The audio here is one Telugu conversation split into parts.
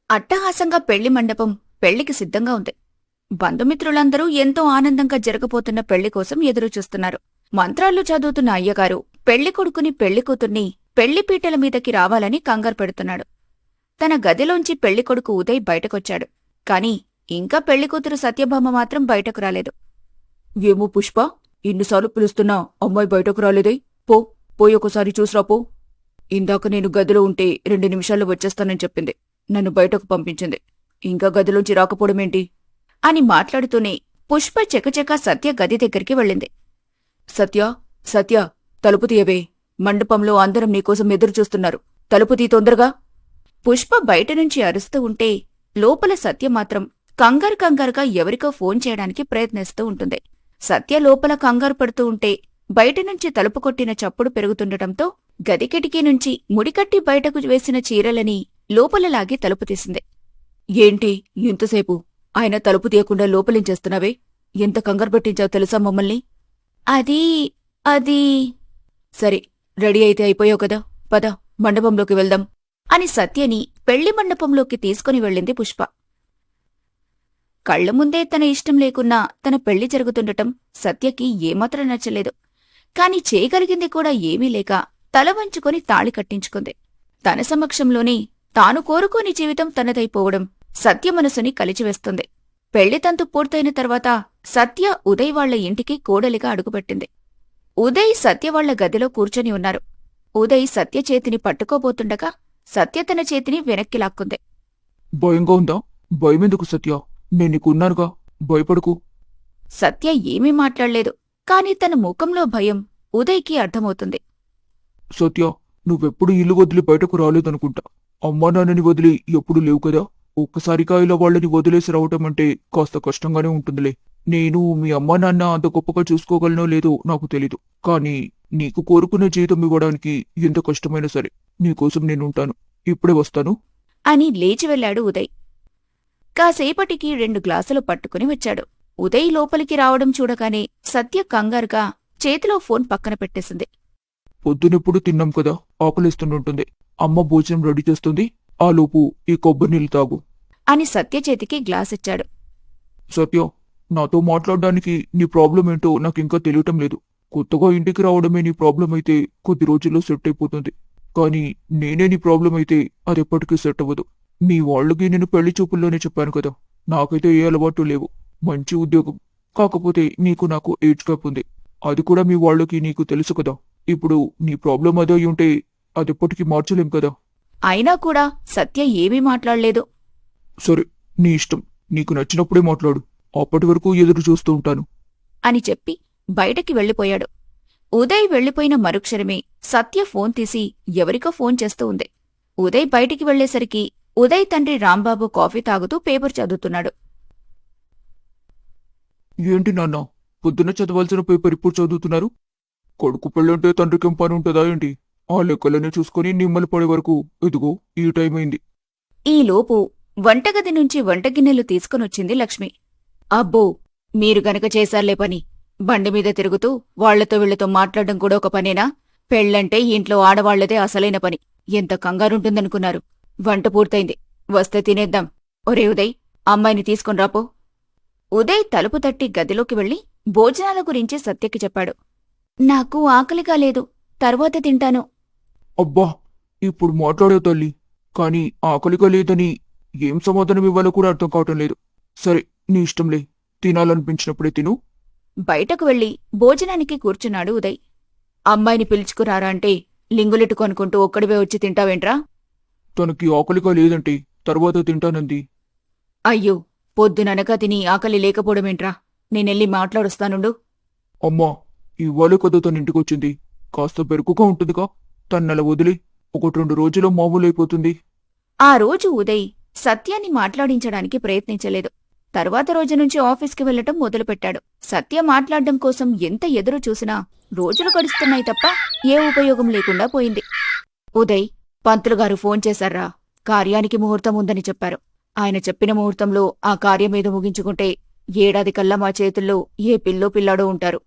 అట్టహాసంగా పెళ్లి మండపం పెళ్లికి సిద్ధంగా ఉంది. బంధుమిత్రులందరూ ఎంతో ఆనందంగా జరగబోతున్న పెళ్లి కోసం ఎదురుచూస్తున్నారు. మంత్రాలు చదువుతున్న అయ్యగారు పెళ్లికొడుకుని పెళ్లికూతుర్ని పెళ్లిపీటల మీదకి రావాలని కంగారు పెడుతున్నాడు. తన గదిలోంచి పెళ్లికొడుకు ఉదయ్ బయటకొచ్చాడు. కాని ఇంకా పెళ్లికూతురు సత్యభామ మాత్రం బయటకు రాలేదు. ఏమో పుష్ప, ఇన్నిసార్లు పిలుస్తున్నా అమ్మాయి బయటకు రాలేదే. పోయి ఒకసారి చూసిరాపో. ఇందాక నేను గదిలో ఉంటే 2 నిమిషాల్లో వచ్చేస్తానని చెప్పింది. నన్ను బయటకు పంపించింది. ఇంకా గదిలోంచి రాకపోవడమేంటి అని మాట్లాడుతూనే పుష్ప చెకచెక సత్య గది దగ్గరికి వెళ్ళింది. సత్య, తలుపు తీయవే. మండపంలో అందరం నీకోసం ఎదురుచూస్తున్నారు. తలుపు తీ తొందరగా. పుష్ప బయటనుంచి అరుస్తూ ఉంటే లోపల సత్య మాత్రం కంగారుగా ఎవరికో ఫోన్ చేయడానికి ప్రయత్నిస్తూ ఉంటుంది. సత్య లోపల కంగారు పడుతూ ఉంటే బయటనుంచి తలుపు కొట్టిన చప్పుడు పెరుగుతుండటంతో గది కిటికీ నుంచి ముడికట్టి బయటకు వేసిన చీరలని లోపల లాగి తలుపు తీసింది. ఏంటి ఇంతసేపు ఆయన తలుపు తీయకుండా లోపలించేస్తున్నావే? ఎంత కంగారు పెట్టించావు తెలుసా మమ్మల్ని? అది సరే, రెడీ అయితే అయిపోయావు కదా, పద మండపంలోకి వెళ్దాం అని సత్యని పెళ్లి మండపంలోకి తీసుకుని వెళ్ళింది పుష్ప. కళ్ల ముందే తన ఇష్టం లేకున్నా తన పెళ్లి జరుగుతుండటం సత్యకి ఏమాత్రం నచ్చలేదు. కాని చేయగలిగింది కూడా ఏమీ లేక తల వంచుకొని తాళి కట్టించుకుంది. తన సమక్షంలోనే తాను కోరుకోని జీవితం తనదైపోవడం సత్య మనసుని కలిచివేస్తుంది. పెళ్లితంతు పూర్తయిన తర్వాత సత్య ఉదయ్ వాళ్ల ఇంటికి కోడలిగా అడుగుపెట్టింది. ఉదయ్ సత్య వాళ్ల గదిలో కూర్చొని ఉన్నారు. ఉదయ్ సత్య చేతిని పట్టుకోబోతుండగా సత్య తన చేతిని వెనక్కి లాక్కుంది. భయంగా ఉందా? భయమెందుకు సత్య, నేను నీకున్నానుగా, భయపడుకు. సత్య ఏమీ మాట్లాడలేదు. కాని తన ముఖంలో భయం ఉదయ్కి అర్థమవుతుంది. సత్య, నువ్వెప్పుడు ఇల్లు వదిలి బయటకు రాలేదనుకుంటా. అమ్మా నాన్నని వదిలి ఎప్పుడు లేవు కదా. ఒక్కసారిగా ఇలా వాళ్ళని వదిలేసి రావటం అంటే కాస్త కష్టంగానే ఉంటుందిలే. నేను మీ అమ్మా నాన్న అంత గొప్పగా చూసుకోగలనో లేదో నాకు తెలీదు. కానీ నీకు కోరుకునే జీతం ఇవ్వడానికి ఎంత కష్టమైనా సరే నీకోసం నేనుంటాను. ఇప్పుడే వస్తాను అని లేచి వెళ్లాడు ఉదయ్. కాసేపటికి 2 గ్లాసులు పట్టుకుని వచ్చాడు. ఉదయ్ లోపలికి రావడం చూడగానే సత్య కంగారుగా చేతిలో ఫోన్ పక్కన పెట్టేసింది. పొద్దునెప్పుడు తిన్నాం కదా, ఆకలిస్తుంటుంది. అమ్మ భోజనం రెడీ చేస్తుంది. ఆలోపు ఈ కొబ్బరి నీళ్ళు తాగు అని సత్య చేతికి గ్లాసిచ్చాడు. సత్య, నాతో మాట్లాడడానికి నీ ప్రాబ్లం ఏంటో నాకింకా తెలియటం లేదు. కొత్తగా ఇంటికి రావడమే నీ ప్రాబ్లం అయితే కొద్ది రోజుల్లో సెట్ అయిపోతుంది. కానీ నేనే నీ ప్రాబ్లం అయితే అదెప్పటికీ సెట్ అవ్వదు. మీ వాళ్ళకి నేను పెళ్లి చూపుల్లోనే చెప్పాను కదా, నాకైతే ఏ అలవాటు లేవు. మంచి ఉద్యోగం, కాకపోతే నీకు నాకు ఏజ్ గ్యాప్ ఉంది. అది కూడా మీ వాళ్ళకి నీకు తెలుసు కదా. ఇప్పుడు నీ ప్రాబ్లం అదే ఉంటే అదెప్పటికీ మార్చలేం కదా. అయినా కూడా సత్య ఏమీ మాట్లాడలేదు. సరే, నీ ఇష్టం. నీకు నచ్చినప్పుడే మాట్లాడు. అప్పటి వరకు ఎదురు చూస్తూ ఉంటాను అని చెప్పి బయటకి వెళ్లిపోయాడు. ఉదయ్ వెళ్లిపోయిన మరుక్షణమే సత్య ఫోన్ తీసి ఎవరికో ఫోన్ చేస్తూ ఉంది. ఉదయ్ బయటికి వెళ్లేసరికి ఉదయ్ తండ్రి రాంబాబు కాఫీ తాగుతూ పేపర్ చదువుతున్నాడు. ఏంటి నాన్న, పొద్దున్న చదవాల్సిన పేపర్ ఇప్పుడు చదువుతున్నారు? కొడుకు పెళ్ళంటే తండ్రికేం పని ఉంటుందా ఏంటి? ఆ లెక్కలనే చూసుకుని నిమ్మలు పడే వరకు ఇదిగో ఈ టైం అయింది. ఈలోపు వంటగది నుంచి వంటగిన్నెలు తీసుకునొచ్చింది లక్ష్మి. అబ్బో, మీరు గనక చేశారులే పని. బండి మీద తిరుగుతూ వాళ్లతో వీళ్లతో మాట్లాడడం కూడా ఒక పనేనా? పెళ్లంటే ఇంట్లో ఆడవాళ్లదే అసలైన పని. ఎంత కంగారుంటుందనుకున్నారు? వంట పూర్తయింది, వస్తే తినేద్దాం. ఒరే ఉదయ్, అమ్మాయిని తీసుకునిరాపో. ఉదయ్ తలుపు తట్టి గదిలోకి వెళ్లి భోజనాల గురించి సత్యకి చెప్పాడు. నాకు ఆకలిగా లేదు, తర్వాత తింటాను. అబ్బా, ఇప్పుడు మాట్లాడే తల్లి. కాని ఆకలిగా లేదని ఏం సమాధానం ఇవ్వాలో కూడా అర్థం కావటం లేదు. సరే, నీ ఇష్టంలే. తినాలనిపించినప్పుడే తిను. బయటకు వెళ్లి భోజనానికి కూర్చున్నాడు ఉదయ్. అమ్మాయిని పిలుచుకురారా అంటే లింగులెట్టుకొనుకుంటూ ఒక్కడివే వచ్చి తింటావేంట్రా? తనకి ఆకలిగా లేదంటే తర్వాత తింటానంది. అయ్యో, పొద్దుననగా తిని ఆకలి లేకపోవడమేంట్రా? నేనెళ్ళి మాట్లాడొస్తానుండు. అమ్మా, ఇవ్వాలే కదా తనింటికొచ్చింది. కాస్త బెరుకుగా ఉంటుందిగా. తన్నల వదిలి 1-2 రోజుల్లో మామూలైపోతుంది. ఆ రోజు ఉదయ్ సత్యాన్ని మాట్లాడించడానికి ప్రయత్నించలేదు. తర్వాత రోజు నుంచి ఆఫీస్కి వెళ్లటం మొదలుపెట్టాడు. సత్య మాట్లాడడం కోసం ఎంత ఎదురు చూసినా రోజులు గడుస్తున్నాయి తప్ప ఏ ఉపయోగం లేకుండా పోయింది. ఉదయ్, పంతులుగారు ఫోన్ చేశారా? కార్యానికి ముహూర్తం ఉందని చెప్పారు. ఆయన చెప్పిన ముహూర్తంలో ఆ కార్యమేదో ముగించుకుంటే ఏడాది కల్లా మా చేతుల్లో ఏ పిల్లో పిల్లాడో ఉంటారు.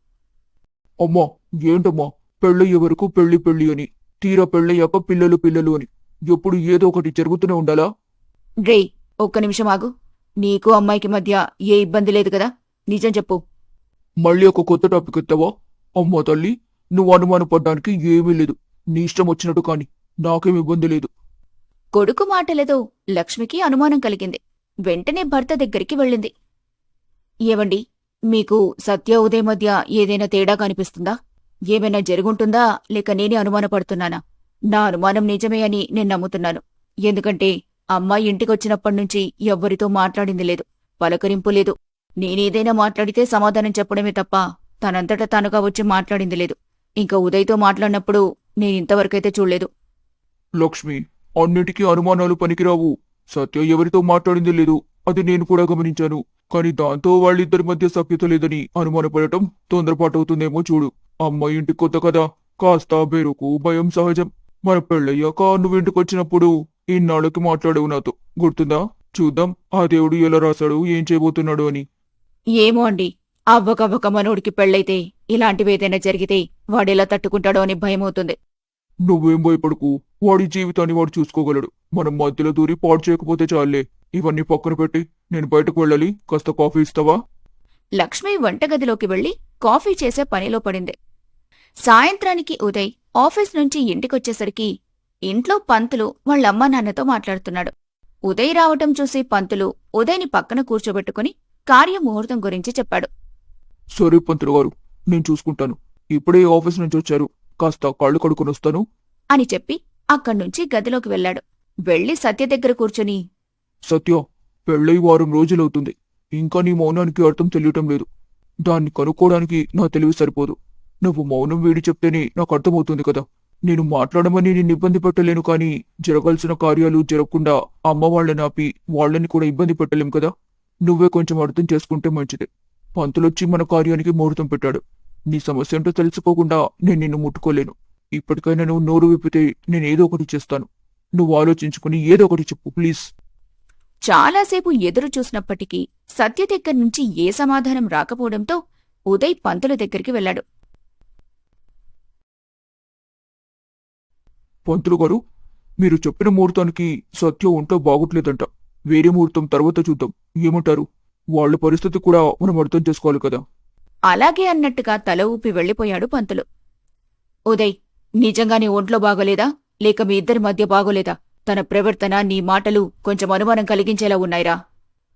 అమ్మా, ఏంటమ్మా, పెళ్ళయ్యే వరకు పెళ్లి అని, తీరా పెళ్ళయ్యాక పిల్లలు అని ఎప్పుడు ఏదో ఒకటి జరుగుతూనే ఉండాలా? రే, ఒక్క నిమిషం ఆగు. నీకు అమ్మాయికి మధ్య ఏ ఇబ్బంది లేదు కదా? నిజం చెప్పు. మళ్ళీ ఒక కొత్త టాపిక్ ఎత్తావా? అమ్మా తల్లి, నువ్వు అనుమానపడ్డానికి ఏమీ లేదు. నీ ఇష్టం వచ్చినట్టు కాని, నాకేం ఇబ్బంది లేదు. కొడుకు మాటలతో లక్ష్మికి అనుమానం కలిగింది. వెంటనే భర్త దగ్గరికి వెళ్ళింది. ఏవండి, మీకు సత్య ఉదయ్ మధ్య ఏదైనా తేడా కనిపిస్తుందా? ఏమైనా జరుగుంటుందా, లేక నేనే అనుమానపడుతున్నానా? నా అనుమానం నిజమే అని నేను నమ్ముతున్నాను. ఎందుకంటే అమ్మాయి ఇంటికొచ్చినప్పటినుంచి ఎవ్వరితో మాట్లాడింది లేదు, పలకరింపు లేదు. నేనేదైనా మాట్లాడితే సమాధానం చెప్పడమే తప్ప తనంతట తానుగా వచ్చి మాట్లాడింది లేదు. ఇంకా ఉదయ్తో మాట్లాడినప్పుడు నేనింతవరకైతే చూడలేదు. లక్ష్మి, అన్నిటికీ అనుమానాలు పనికిరావు. సత్య ఎవరితో మాట్లాడింది లేదు, అది నేను కూడా గమనించాను. కాని దాంతో వాళ్ళిద్దరి మధ్య సఖ్యత లేదని అనుమానపడటం తొందరపాటవుతుందేమో చూడు. అమ్మాయి ఇంటికి కొత్త కదా, కాస్త బెరుకు భయం సహజం. మన పెళ్ళయ్యాక నువ్వు ఇంటికొచ్చినప్పుడు ఇన్నాళ్ళకి మాట్లాడేవు నాతో, గుర్తుందా? చూద్దాం ఆ దేవుడు ఎలా రాశాడు, ఏం చేయబోతున్నాడు అని. ఏమో అండి, అవ్వకవ్వక మనోడికి పెళ్ళైతే ఇలాంటివేదైనా జరిగితే వాడెలా తట్టుకుంటాడో అని భయమవుతుంది. నువ్వేం భయపడకు, వాడి జీవితాన్ని వాడు చూసుకోగలడు. మనం మధ్యలో దూరి పాడు చేయకపోతే చాలే. ఇవన్నీ పక్కన పెట్టి నేను బయటకు వెళ్ళాలి, కాస్త కాఫీ ఇస్తావా? లక్ష్మి వంటగదిలోకి వెళ్లి కాఫీ చేసే పనిలో పడింది. సాయంత్రానికి ఉదయ్ ఆఫీస్ నుంచి ఇంటికొచ్చేసరికి ఇంట్లో పంతులు వాళ్ళమ్మా నాన్నతో మాట్లాడుతున్నాడు. ఉదయ్ రావటం చూసి పంతులు ఉదయ్ని పక్కన కూర్చోబెట్టుకుని కార్యముహూర్తం గురించి చెప్పాడు. సరే పంతులు గారు, నేను చూసుకుంటాను. ఇప్పుడే ఆఫీస్ నుంచి వచ్చారు, కాస్త కాళ్ళు కడుక్కొని వస్తాను అని చెప్పి అక్కడ్నుంచి గదిలోకి వెళ్లాడు. వెళ్లి సత్య దగ్గర కూర్చుని, సత్య, పెళ్ళై వారం రోజులవుతుంది. ఇంకా నీ మౌనానికి అర్థం తెలియటం లేదు. దాన్ని కనుక్కోవడానికి నా తెలివి సరిపోదు. నువ్వు మౌనం వీడి చెప్తేనే నాకు అర్థమవుతుంది కదా. నేను మాట్లాడమని నిన్ను ఇబ్బంది పెట్టలేను, కానీ జరగాల్సిన కార్యాలు జరగకుండా అమ్మ వాళ్ళని ఆపి వాళ్ళని కూడా ఇబ్బంది పెట్టలేం కదా. నువ్వే కొంచెం అర్థం చేసుకుంటే మంచిదే. పంతులొచ్చి మన కార్యానికి ముహూర్తం పెట్టాడు. నీ సమస్య ఏంటో తెలుసుకోకుండా నేను నిన్ను ముట్టుకోలేను. ఇప్పటికైనా నువ్వు నోరు విప్పితే నేనేదో ఒకటి చేస్తాను. నువ్వు ఆలోచించుకుని ఏదో ఒకటి చెప్పు ప్లీజ్. చాలాసేపు ఎదురు చూసినప్పటికీ సత్య దగ్గర్నుంచి ఏ సమాధానం రాకపోవడంతో ఉదయ్ పంతుల దగ్గరికి వెళ్లాడు. పంతులు గారు, మీరు చెప్పిన ముహూర్తానికి సత్య ఒంట్లో బాగుట్లేదంట. వేరే ముహూర్తం తర్వాత చూద్దాం, ఏమంటారు? వాళ్ళ పరిస్థితి కూడా మనం అర్థం చేసుకోవాలి కదా. అలాగే అన్నట్టుగా తల ఊపి వెళ్లిపోయాడు పంతులు. ఉదయ్, నిజంగానే ఒంట్లో బాగోలేదా, లేక మీ ఇద్దరి మధ్య బాగోలేదా? తన ప్రవర్తన, నీ మాటలు కొంచెం అనుమానం కలిగించేలా ఉన్నాయిరా.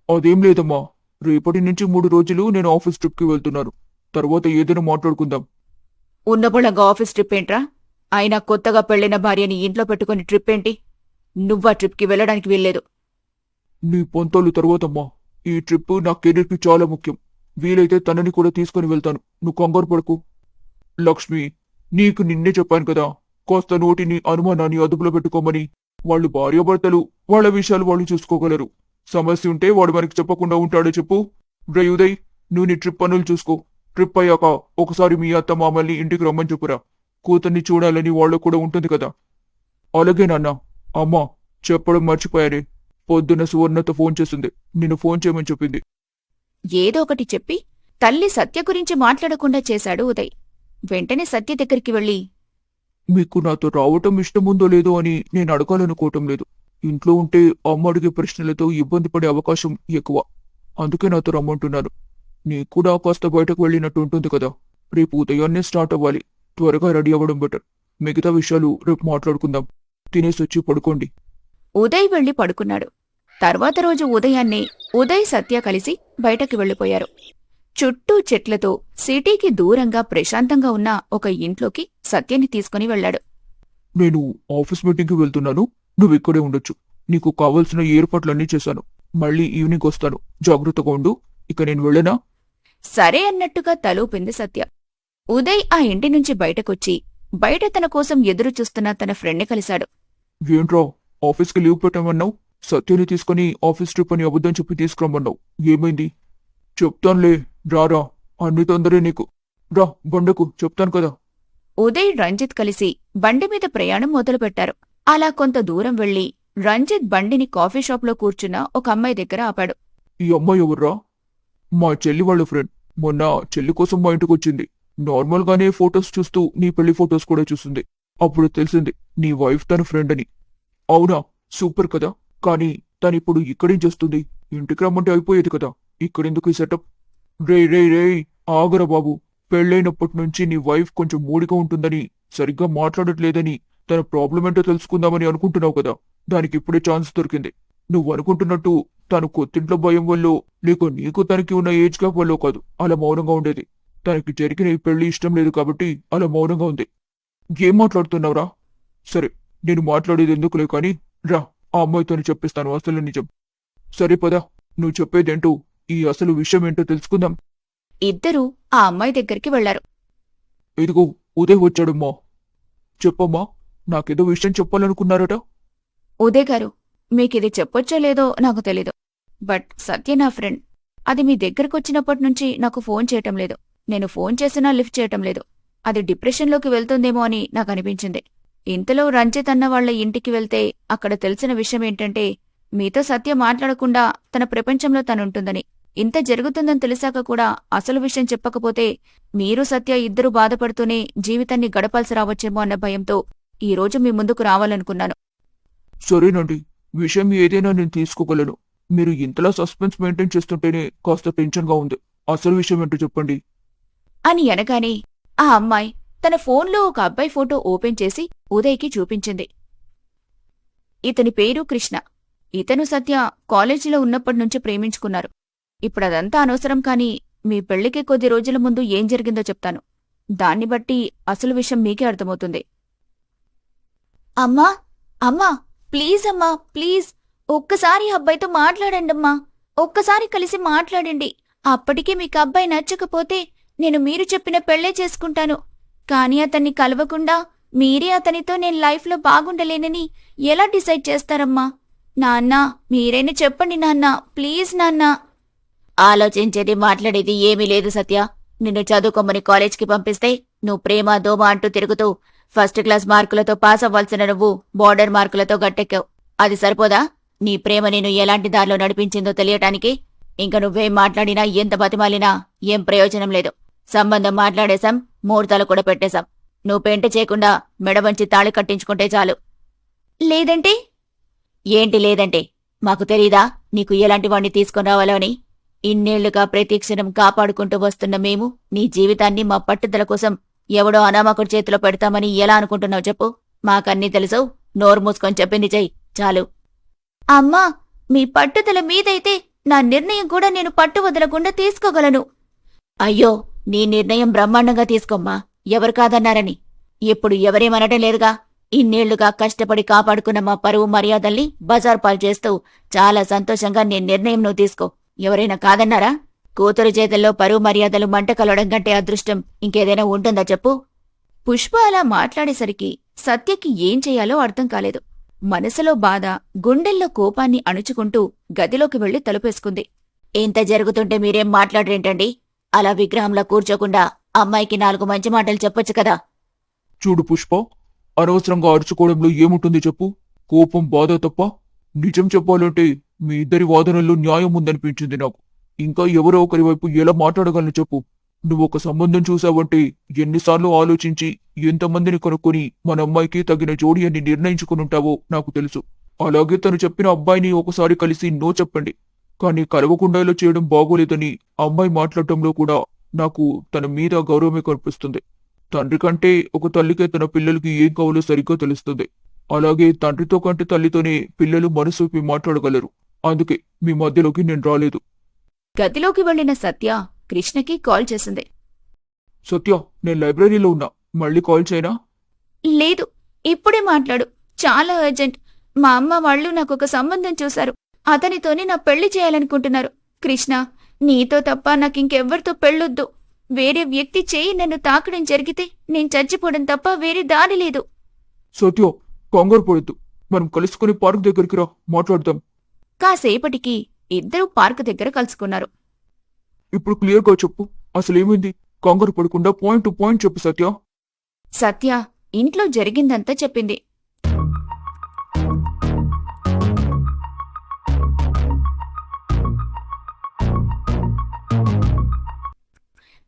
అదేం లేదమ్మా, రేపటి నుంచి 3 రోజులు నేను ఆఫీస్ ట్రిప్కి వెళ్తున్నాను. తర్వాత ఏదైనా మాట్లాడుకుందాం. ఉన్నబొళంగా ఆఫీస్ ట్రిప్ ఏంట్రా? అయినా కొత్తగా పెళ్లిన భార్యని ఇంట్లో పెట్టుకుని ట్రిప్ ఏంటి? నువ్వా ట్రిప్కి వెళ్లడానికి వీల్లేదు. నీ పొంతలు తర్వాతమ్మా. ఈ ట్రిప్ నా కెరీర్కి చాలా ముఖ్యం. వీలైతే తనని కూడా తీసుకుని వెళ్తాను, నువ్వు కంగారు పడకు. లక్ష్మి, నీకు నిన్నే చెప్పాను కదా, కాస్త నోటిని అనుమానాన్ని అదుపులో పెట్టుకోమని. వాళ్ళు భార్యాభర్తలు, వాళ్ళ విషయాలు వాళ్ళు చూసుకోగలరు. సమస్య ఉంటే వాడు మనకి చెప్పకుండా ఉంటాడో చెప్పు. రే ఉదయ్, నువ్వు నీ ట్రిప్ పనులు చూసుకో. ట్రిప్ అయ్యాక ఒకసారి మీ అత్త మామల్ని ఇంటికి రమ్మని చెప్పురా. కూతుర్ని చూడాలని వాళ్ళు కూడా ఉంటుంది కదా. అలాగే నాన్న. అమ్మా, చెప్పడం మర్చిపోయారే, పొద్దున్న సువర్ణతో ఫోన్ చేసింది. నిన్ను ఫోన్ చేయమని చెప్పింది. ఏదో ఒకటి చెప్పి తల్లి సత్య గురించి మాట్లాడకుండా చేశాడు ఉదయ్. వెంటనే సత్య దగ్గరికి వెళ్లి, మీకు నాతో రావటం ఇష్టముందో లేదో అని నేను అడగాలనుకోవటం లేదు. ఇంట్లో ఉంటే అమ్మ అడిగే ప్రశ్నలతో ఇబ్బంది పడే అవకాశం ఎక్కువ. అందుకే నాతో రమ్మంటున్నాను. నీకు కూడా కాస్త బయటకు వెళ్ళినట్టు ఉంటుంది కదా. రేపు ఉదయాన్నే స్టార్ట్ అవ్వాలి. త్వరగా రెడీ అవ్వడం బెటర్. మిగతా విషయాలు రేపు మాట్లాడుకుందాం. తినేసొచ్చి పడుకోండి. ఉదయ్ వెళ్లి పడుకున్నాడు. తర్వాత రోజు ఉదయాన్నే ఉదయ్ సత్య కలిసి బయటకు వెళ్లిపోయారు. చుట్టూ చెట్లతో సిటీకి దూరంగా ప్రశాంతంగా ఉన్న ఒక ఇంట్లోకి సత్యని తీసుకుని వెళ్లాడు. నేను ఆఫీస్ మీటింగ్కి వెళ్తున్నాను, నువ్వు ఇక్కడే ఉండొచ్చు. నీకు కావలసిన ఏర్పాట్లన్నీ చేశాను. మళ్ళీ ఈవినింగ్ వస్తాను, జాగ్రత్తగా ఉండు. ఇక నేను వెళ్ళనా? సరే అన్నట్టుగా తలూపింది సత్య. ఉదయ్ ఆ ఇంటి నుంచి బయటకొచ్చి బయట తన కోసం ఎదురు చూస్తున్న తన ఫ్రెండ్ని కలిశాడు. ఏంట్రా, ఆఫీస్కి లీవ్ పెట్టమన్నావు? సత్యని తీసుకుని ఆఫీస్ ట్రిప్ అని అబద్ధం చెప్పి తీసుకురమ్మన్నావు. ఏమైంది? చెప్తానులే, రారా. అన్ని తొందరే నీకు. రా బండకు, చెప్తాను కదా. ఉదయ్ రంజిత్ కలిసి బండి మీద ప్రయాణం మొదలుపెట్టారు. అలా కొంత దూరం వెళ్లి రంజిత్ బండిని కాఫీ షాప్లో కూర్చున్న ఒక అమ్మాయి దగ్గర ఆపాడు. ఈ అమ్మాయి ఎవర్రా? మా చెల్లి వాళ్ళ ఫ్రెండ్. మొన్న చెల్లి కోసం మా ఇంటికి వచ్చింది. నార్మల్గానే ఫొటోస్ చూస్తూ నీ పెళ్లి ఫొటోస్ కూడా చూస్తుంది. అప్పుడు తెలిసింది నీ వైఫ్ తన ఫ్రెండ్ అని. అవునా, సూపర్ కదా. కానీ తనిప్పుడు ఇక్కడేం చేస్తుంది? ఇంటికి రమ్మంటే అయిపోయేది కదా, ఇక్కడెందుకు ఈ సెటప్? రేయ్ ఆగరా బాబు. పెళ్ళైనప్పటి నుంచి నీ వైఫ్ కొంచెం మూడిగా ఉంటుందని, సరిగ్గా మాట్లాడట్లేదని, తన ప్రాబ్లం ఏంటో తెలుసుకుందామని అనుకుంటున్నావు కదా, దానికి ఇప్పుడే ఛాన్స్ దొరికింది. నువ్వు అనుకుంటున్నట్టు తను కొత్తింట్లో భయం వల్లో, లేక నీకు తనకి ఉన్న ఏజ్ గ్యాప్ వల్లో కాదు అలా మౌనంగా ఉండేది. తనకి జరిగిన ఈ పెళ్లి ఇష్టం లేదు కాబట్టి అలా మౌనంగా ఉంది. ఏం మాట్లాడుతున్నావురా? సరే, నేను మాట్లాడేది ఎందుకులే కాని రా, ఆ అమ్మాయితోని చెప్పిస్తాను అసలు నిజం. సరే పదా, నువ్వు చెప్పేదేంటో, ఈ అసలు విషయం ఏంటో తెలుసుకుందాం. ఇద్దరూ ఆ అమ్మాయి దగ్గరికి వెళ్లారు. ఇదిగో ఉదయ్ వచ్చాడమ్మా. చెప్పమ్మా, నాకేదో విషయం చెప్పాలనుకున్నారట. ఉదయ్ గారు, మీకిది చెప్పొచ్చో లేదో నాకు తెలీదు. బట్ సత్య నా ఫ్రెండ్. అది మీ దగ్గరకొచ్చినప్పటినుంచి నాకు ఫోన్ చేయటం లేదు. నేను ఫోన్ చేసినా లిఫ్ట్ చేయటం లేదు. అది డిప్రెషన్లోకి వెళ్తుందేమో అని నాకనిపించింది. ఇంతలో రంజిత్ అన్న వాళ్ల ఇంటికి వెళ్తే అక్కడ తెలిసిన విషయమేంటంటే, మీతో సత్య మాట్లాడకుండా తన ప్రపంచంలో తనుంటుందని. ఇంత జరుగుతుందని తెలిసాక కూడా అసలు విషయం చెప్పకపోతే మీరు సత్య ఇద్దరూ బాధపడుతూనే జీవితాన్ని గడపాల్సి రావచ్చేమో అన్న భయంతో ఈరోజు మీ ముందుకు రావాలనుకున్నాను. సరేనండి, విషయం ఏదైనా నేను తీసుకోగలను. మీరు ఇంతలా సస్పెన్స్ మెయింటైన్ చేస్తుంటేనే కాస్త టెన్షన్గా ఉంది. అసలు విషయం ఏంటో చెప్పండి అని అనగానే ఆ అమ్మాయి తన ఫోన్లో ఒక అబ్బాయి ఫోటో ఓపెన్ చేసి ఉదయ్కి చూపించింది. ఇతని పేరు కృష్ణ. ఇతను సత్య కాలేజీలో ఉన్నప్పటినుంచి ప్రేమించుకున్నారు. ఇప్పుడదంతా అనవసరం కాని మీ పెళ్లికి కొద్ది రోజుల ముందు ఏం జరిగిందో చెప్తాను. దాన్ని బట్టి అసలు విషయం మీకే అర్థమవుతుంది. అమ్మా అమ్మా ప్లీజ్ అమ్మా ప్లీజ్, ఒక్కసారి అబ్బాయితో మాట్లాడండమ్మా. ఒక్కసారి కలిసి మాట్లాడండి. అప్పటికీ మీకు అబ్బాయి నచ్చకపోతే నేను మీరు చెప్పిన పెళ్లే చేసుకుంటాను. కాని అతన్ని కలవకుండా మీరే అతనితో నేను లైఫ్లో బాగుండలేనని ఎలా డిసైడ్ చేస్తారమ్మా? నాన్నా, మీరైనా చెప్పండి నాన్నా, ప్లీజ్ నాన్నా. ఆలోచించేది మాట్లాడేది ఏమీ లేదు సత్య. నిన్ను చదువుకోమని కాలేజ్కి పంపిస్తే నువ్వు ప్రేమ దోమ అంటూ తిరుగుతూ ఫస్ట్ క్లాస్ మార్కులతో పాస్ అవ్వాల్సిన నువ్వు బోర్డర్ మార్కులతో గట్టెక్కావు. అది సరిపోదా? నీ ప్రేమ నేను ఎలాంటి దారిలో నడిపించిందో తెలియటానికి? ఇంక నువ్వేం మాట్లాడినా ఎంత బతిమాలినా ఏం ప్రయోజనం లేదు. సంబంధం మాట్లాడేశాం, ముహూర్తాలు కూడా పెట్టేశాం. నువ్వు పెంట చేయకుండా మెడవంచి తాళి కట్టించుకుంటే చాలు. లేదంటే? ఏంటి లేదంటే? మాకు తెలీదా నీకు ఎలాంటి వాణ్ణి తీసుకుని రావాలో అని? ఇన్నేళ్లుగా ప్రతి క్షణం కాపాడుకుంటూ వస్తున్న మేము నీ జీవితాన్ని మా పట్టుదల కోసం ఎవడో అనామకుడి చేతిలో పెడతామని ఎలా అనుకుంటున్నావు చెప్పు? మాకన్నీ తెలుసు. నోరు మూసుకొని చెప్పింది చెయ్యి చాలు. అమ్మా, మీ పట్టుదల మీదైతే నా నిర్ణయం కూడా నేను పట్టు వదలకుండా తీసుకోగలను. అయ్యో, నీ నిర్ణయం బ్రహ్మాండంగా తీసుకోమ్మా. ఎవరు కాదన్నారని? ఇప్పుడు ఎవరేమనటం లేదుగా. ఇన్నేళ్లుగా కష్టపడి కాపాడుకున్న మా పరువు మర్యాదల్ని బజార్ పాలు చేస్తూ చాలా సంతోషంగా నీ నిర్ణయం నువ్వు తీసుకో. ఎవరైనా కాదన్నారా? కూతురు చేతుల్లో పరువు మర్యాదలు మంట కలవడం కంటే అదృష్టం ఇంకేదైనా ఉంటుందా చెప్పు? పుష్ప అలా మాట్లాడేసరికి సత్యకి ఏం చెయ్యాలో అర్థం కాలేదు. మనసులో బాధ, గుండెల్లో కోపాన్ని అణుచుకుంటూ గదిలోకి వెళ్లి తలుపేసుకుంది. ఇంత జరుగుతుంటే మీరేం మాట్లాడరేంటండి? అలా విగ్రహంలా కూర్చోకుండా అమ్మాయికి 4 మంచి మాటలు చెప్పొచ్చు కదా. చూడు పుష్ప, అనవసరంగా అరుచుకోవడంలో ఏముంటుంది చెప్పు? కోపం, బాధ తప్ప. నిజం చెప్పాలంటే మీ ఇద్దరి వాదనల్లో న్యాయం ఉందనిపించింది నాకు. ఇంకా ఎవరో ఒకరి వైపు ఎలా మాట్లాడగలను చెప్పు? నువ్వొక సంబంధం చూసావంటే ఎన్నిసార్లు ఆలోచించి ఎంతమందిని కనుక్కొని మన అమ్మాయికి తగిన జోడి అని నిర్ణయించుకునుంటావో నాకు తెలుసు. అలాగే తను చెప్పిన అబ్బాయిని ఒకసారి కలిసి నో చెప్పండి. కానీ కలవకుండా ఇలా చేయడం బాగోలేదని అమ్మాయి మాట్లాడటంలో కూడా నాకు తన మీద గౌరవమే కనిపిస్తుంది. తండ్రి కంటే ఒక తల్లికే తన పిల్లలకి ఏం కావాలో సరిగ్గా తెలుస్తుంది. అలాగే తండ్రితో కంటే తల్లితోనే పిల్లలు మనసు విప్పి మాట్లాడగలరు. అందుకే మీ మధ్యలోకి నేను రాలేదు. గదిలోకి వెళ్లిన సత్య కృష్ణకి కాల్ చేసింది. సత్య, నేను లైబ్రరీలో ఉన్నా, మళ్ళీ కాల్ చేయనా? లేదు, ఇప్పుడే మాట్లాడు. చాలా అర్జెంట్. మా అమ్మ వాళ్ళు నాకొక సంబంధం చూశారు. అతనితోనే నా పెళ్లి చేయాలనుకుంటున్నారు. కృష్ణ, నీతో తప్ప నాకింకెవ్వరితో పెళ్ళొద్దు. వేరే వ్యక్తి చేయి నన్ను తాకడం జరిగితే నేను చచ్చిపోవడం తప్ప వేరే దారి లేదు. సత్య, కంగారు పడద్దు. మనం కలుసుకుని పార్క్ దగ్గరికి రా, మాట్లాడదాం. కాసేపటికి ఇద్దరూ పార్క్ దగ్గర కలుసుకున్నారు. ఇప్పుడు క్లియర్గా చెప్పు, అసలేమైంది? కంగారు పడకుండా పాయింట్ టు పాయింట్ చెప్పు సత్య. సత్య ఇంట్లో జరిగిందంతా చెప్పింది.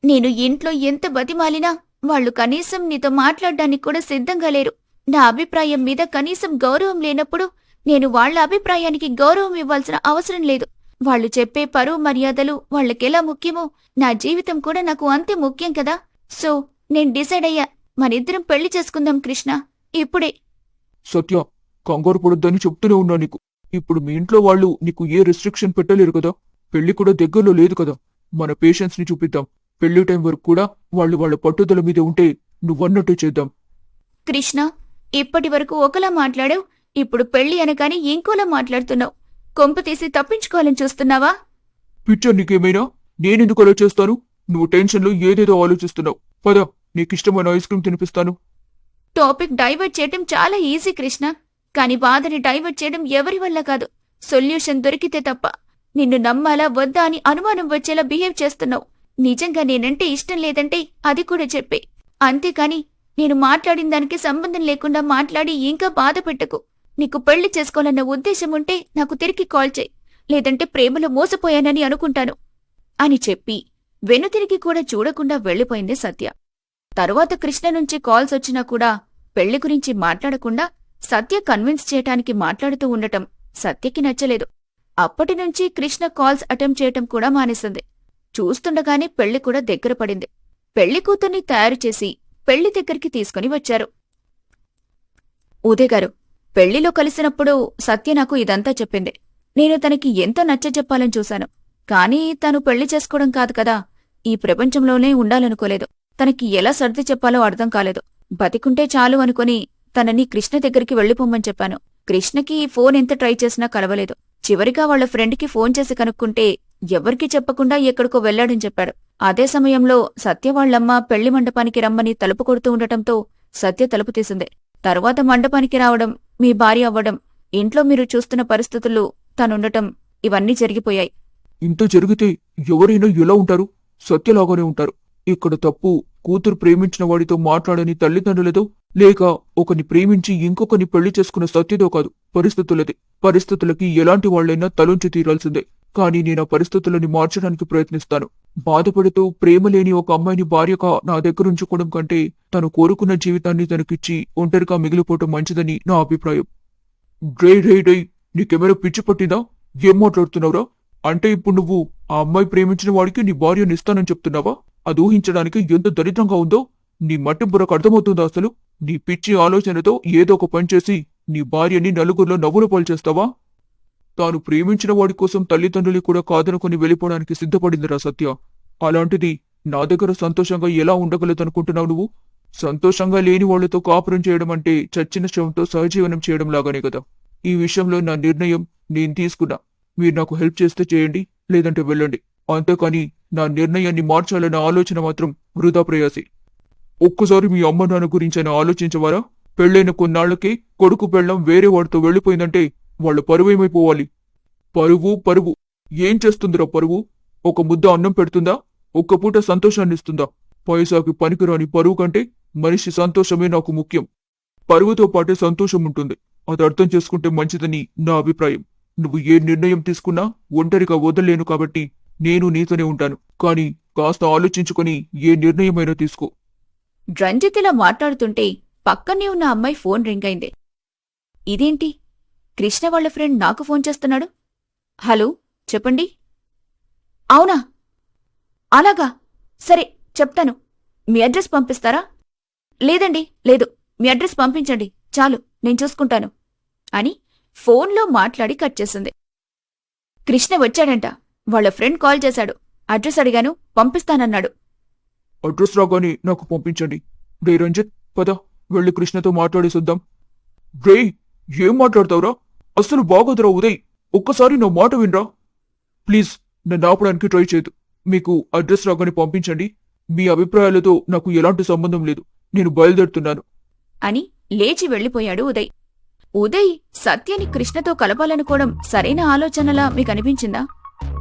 నేను ఇంట్లో ఎంత బతిమాలినా వాళ్లు కనీసం నీతో మాట్లాడ్డానికి కూడా సిద్ధంగా లేరు. నా అభిప్రాయం మీద కనీసం గౌరవం లేనప్పుడు నేను వాళ్ళ అభిప్రాయానికి గౌరవం ఇవ్వాల్సిన అవసరం లేదు. వాళ్ళు చెప్పే పరువు మర్యాదలు వాళ్ళకెలా ముఖ్యమో నా జీవితం కూడా నాకు అంతే ముఖ్యం కదా. సో నేను డిసైడ్ అయ్యా, మనిద్దరం పెళ్లి చేసుకుందాం కృష్ణ, ఇప్పుడే. సత్య, కంగారు పడొద్దని చెప్తూనే ఉన్నా నీకు. ఇప్పుడు మీ ఇంట్లో వాళ్ళు నీకు ఏ రెస్ట్రిక్షన్ పెట్టలేరు కదా. పెళ్లి కూడా దగ్గరలో లేదు కదా. మన పేషెన్స్ ని చూపిద్దాం. పెళ్లి టైం వరకు కూడా వాళ్ళు వాళ్ళ పట్టుదల మీద ఉంటే నువ్వన్నట్టు చేద్దాం. కృష్ణ, ఇప్పటి వరకు ఒకలా మాట్లాడావు, ఇప్పుడు పెళ్లి అనగానే ఇంకోలా మాట్లాడుతున్నావు. కొంప తీసి తప్పించుకోవాలని చూస్తున్నావా? పిక్చర్ నీకేమైనా? నేనెందుకు అలా చేస్తాను? నువ్వు టెన్షన్లో ఏదేదో ఆలోచిస్తున్నావు. పద, నీకిష్టమైన ఐస్ క్రీమ్ తినిపిస్తాను. టాపిక్ డైవర్ట్ చేయడం చాలా ఈజీ కృష్ణ, కాని బాధని డైవర్ట్ చేయడం ఎవరి వల్ల కాదు. సొల్యూషన్ దొరికితే తప్ప. నిన్ను నమ్మాలా వద్దా అని అనుమానం వచ్చేలా బిహేవ్ చేస్తున్నావు. నిజంగా నేనంటే ఇష్టం లేదంటే అది కూడా చెప్పే. అంతేకాని నేను మాట్లాడిన దానికి సంబంధం లేకుండా మాట్లాడి ఇంకా బాధ పెట్టకు. నీకు పెళ్లి చేసుకోవాలన్న ఉద్దేశం ఉంటే నాకు తిరిగి కాల్ చేయి, లేదంటే ప్రేమలో మోసపోయానని అనుకుంటాను అని చెప్పి వెనుతిరిగి కూడా చూడకుండా వెళ్లిపోయింది సత్య. తరువాత కృష్ణ నుంచి కాల్స్ వచ్చినా కూడా పెళ్లి గురించి మాట్లాడకుండా సత్య కన్విన్స్ చేయటానికి మాట్లాడుతూ ఉండటం సత్యకి నచ్చలేదు. అప్పటినుంచి కృష్ణ కాల్స్ అటెంప్ట్ చేయటం కూడా మానేసింది. చూస్తుండగానే పెళ్లి కూడా దగ్గర పడింది. పెళ్లి కూతుర్ని తయారు చేసి పెళ్లి దగ్గరికి తీసుకుని వచ్చారు. ఉదయ్ గారు, పెళ్లిలో కలిసినప్పుడు సత్య నాకు ఇదంతా చెప్పింది. నేను తనకి ఎంతో నచ్చజెప్పాలని చూశాను. కానీ తను పెళ్లి చేసుకోవడం కాదు కదా, ఈ ప్రపంచంలోనే ఉండాలనుకోలేదు. తనకి ఎలా సర్ది చెప్పాలో అర్థం కాలేదు. బతికుంటే చాలు అనుకుని తనని కృష్ణ దగ్గరికి వెళ్లిపోమ్మని చెప్పాను. కృష్ణకి ఫోన్ ఎంత ట్రై చేసినా కలవలేదు. చివరిగా వాళ్ల ఫ్రెండ్కి ఫోన్ చేసి కనుక్కుంటే ఎవ్వరికీ చెప్పకుండా ఎక్కడికో వెళ్లాడని చెప్పాడు. అదే సమయంలో సత్య వాళ్లమ్మ పెళ్లి మండపానికి రమ్మని తలుపు కొడుతూ ఉండటంతో సత్య తలుపు తీసింది. తరువాత మండపానికి రావడం, మీ భార్య అవ్వడం, ఇంట్లో మీరు చూస్తున్న పరిస్థితుల్లో తనుండటం, ఇవన్నీ జరిగిపోయాయి. ఇంత జరిగితే ఎవరైనా ఎలా ఉంటారు? సత్యలాగానే ఉంటారు. ఇక్కడ తప్పు కూతురు ప్రేమించిన వాడితో మాట్లాడని తల్లిదండ్రులదో, లేక ఒకని ప్రేమించి ఇంకొకని పెళ్లి చేసుకున్న సత్యదో కాదు, పరిస్థితులదే. పరిస్థితులకి ఎలాంటి వాళ్లైనా తలుంచి తీరాల్సిందే. కానీ నేను ఆ పరిస్థితులని మార్చడానికి ప్రయత్నిస్తాను. బాధపడుతూ ప్రేమలేని ఒక అమ్మాయిని భార్యగా నా దగ్గరుంచుకోవడం కంటే తను కోరుకున్న జీవితాన్ని తనకిచ్చి ఒంటరిగా మిగిలిపోవటం మంచిదని నా అభిప్రాయం. డ్రై నీకెమైనా పిచ్చి పట్టిందా? ఏం మాట్లాడుతున్నావురా? అంటే ఇప్పుడు నువ్వు ఆ అమ్మాయి ప్రేమించిన వాడికి నీ భార్యను ఇస్తానని చెప్తున్నావా? అది ఊహించడానికి ఎంత దరిద్రంగా ఉందో నీ మట్టి బుర్రకు అర్థమవుతుందా అసలు? నీ పిచ్చి ఆలోచనతో ఏదో ఒక పని చేసి నీ భార్యని నలుగురిలో నవ్వుల పాలు చేస్తావా? తాను ప్రేమించిన వాడి కోసం తల్లిదండ్రులు కూడా కాదనుకుని వెళ్ళిపోవడానికి సిద్ధపడిందిరా సత్య. అలాంటిది నా దగ్గర సంతోషంగా ఎలా ఉండగలదనుకుంటున్నావు నువ్వు? సంతోషంగా లేని వాళ్లతో కాపురం చేయడం అంటే చచ్చిన శవంతో సహజీవనం చేయడం లాగానే కదా. ఈ విషయంలో నా నిర్ణయం నేను తీసుకున్నా. మీరు నాకు హెల్ప్ చేస్తే చేయండి, లేదంటే వెళ్ళండి. అంతేకాని నా నిర్ణయాన్ని మార్చాలన్న ఆలోచన మాత్రం వృధా ప్రయాసి. ఒక్కసారి మీ అమ్మ నాన్న గురించైనా ఆలోచించవారా? పెళ్లైన కొన్నాళ్లకే కొడుకు పెళ్లం వేరే వాడితో వెళ్లిపోయిందంటే వాళ్ళ పరువేమైపోవాలి? పరువు ఏం చేస్తుందిరా పరువు? ఒక ముద్ద అన్నం పెడుతుందా? ఒక్క పూట సంతోషాన్నిస్తుందా? పైసాకి పనికిరాని పరువు కంటే మనిషి సంతోషమే నాకు ముఖ్యం. పరువుతో పాటే సంతోషం ఉంటుంది. అది అర్థం చేసుకుంటే మంచిదని నా అభిప్రాయం. నువ్వు ఏ నిర్ణయం తీసుకున్నా ఒంటరిగా వదలలేను కాబట్టి నేను నీతోనే ఉంటాను. కానీ కాస్త ఆలోచించుకొని ఏ నిర్ణయమైనా తీసుకో. రంజితిలా మాట్లాడుతుంటే పక్కనే ఉన్న అమ్మాయి ఫోన్ రింగ్ అయింది. ఇదేంటి, కృష్ణ వాళ్ళ ఫ్రెండ్ నాకు ఫోన్ చేస్తున్నాడు? హలో, చెప్పండి. అవునా, అలాగా, సరే చెప్తాను. మీ అడ్రస్ పంపిస్తారా? లేదండి, లేదు, మీ అడ్రస్ పంపించండి చాలు, నేను చూసుకుంటాను అని ఫోన్లో మాట్లాడి కట్ చేసింది. కృష్ణ వచ్చాడంట. వాళ్ళ ఫ్రెండ్ కాల్ చేశాడు. అడ్రస్ అడిగాను, పంపిస్తానన్నాడు. అడ్రస్ రాగానే నాకు పంపించండి. రే రంజిత్, పద వెళ్ళి కృష్ణతో మాట్లాడేసొద్దాం. రే, ఏం మాట్లాడతావురా? అస్సలు బాగోదురా ఉదయ్. ఒక్కసారి నా మాట వినరా. ప్లీజ్ నన్ను ఆపడానికి ట్రై చేయదు. మీకు అడ్రస్ రాగానే పంపించండి. మీ అభిప్రాయాలతో నాకు ఎలాంటి సంబంధం లేదు. నేను బయలుదేరుతున్నాను అని లేచి వెళ్లిపోయాడు ఉదయ్. ఉదయ్ సత్యని కృష్ణతో కలపాలనుకోవడం సరైన ఆలోచనలా మీకనిపించిందా?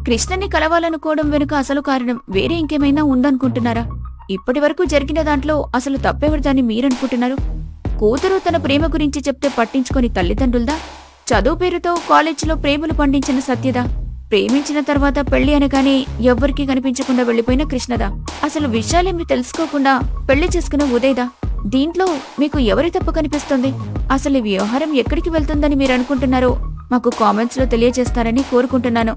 కృష్ణని కలవాలనుకోవడం వెనుక అసలు కారణం వేరే ఇంకేమైనా ఉందనుకుంటున్నారా? ఇప్పటివరకు జరిగిన దాంట్లో అసలు తప్పెవరిదని మీరనుకుంటున్నారు? కూతురు తన ప్రేమ గురించి చెప్తే పట్టించుకొని తల్లిదండ్రులదా? చదువు పేరుతో కాలేజీలో ప్రేమలు పండించిన సత్యదా? ప్రేమించిన తర్వాత పెళ్లి అనగానే ఎవ్వరికీ కనిపించకుండా వెళ్లిపోయిన కృష్ణదా? అసలు విషయాలేమి తెలుసుకోకుండా పెళ్లి చేసుకున్న ఉదయ్దా? దీంట్లో మీకు ఎవరి తప్పు కనిపిస్తుంది? అసలు ఈ వ్యవహారం ఎక్కడికి వెళ్తుందని మీరు అనుకుంటున్నారో మాకు కామెంట్స్ లో తెలియజేస్తారని కోరుకుంటున్నాను.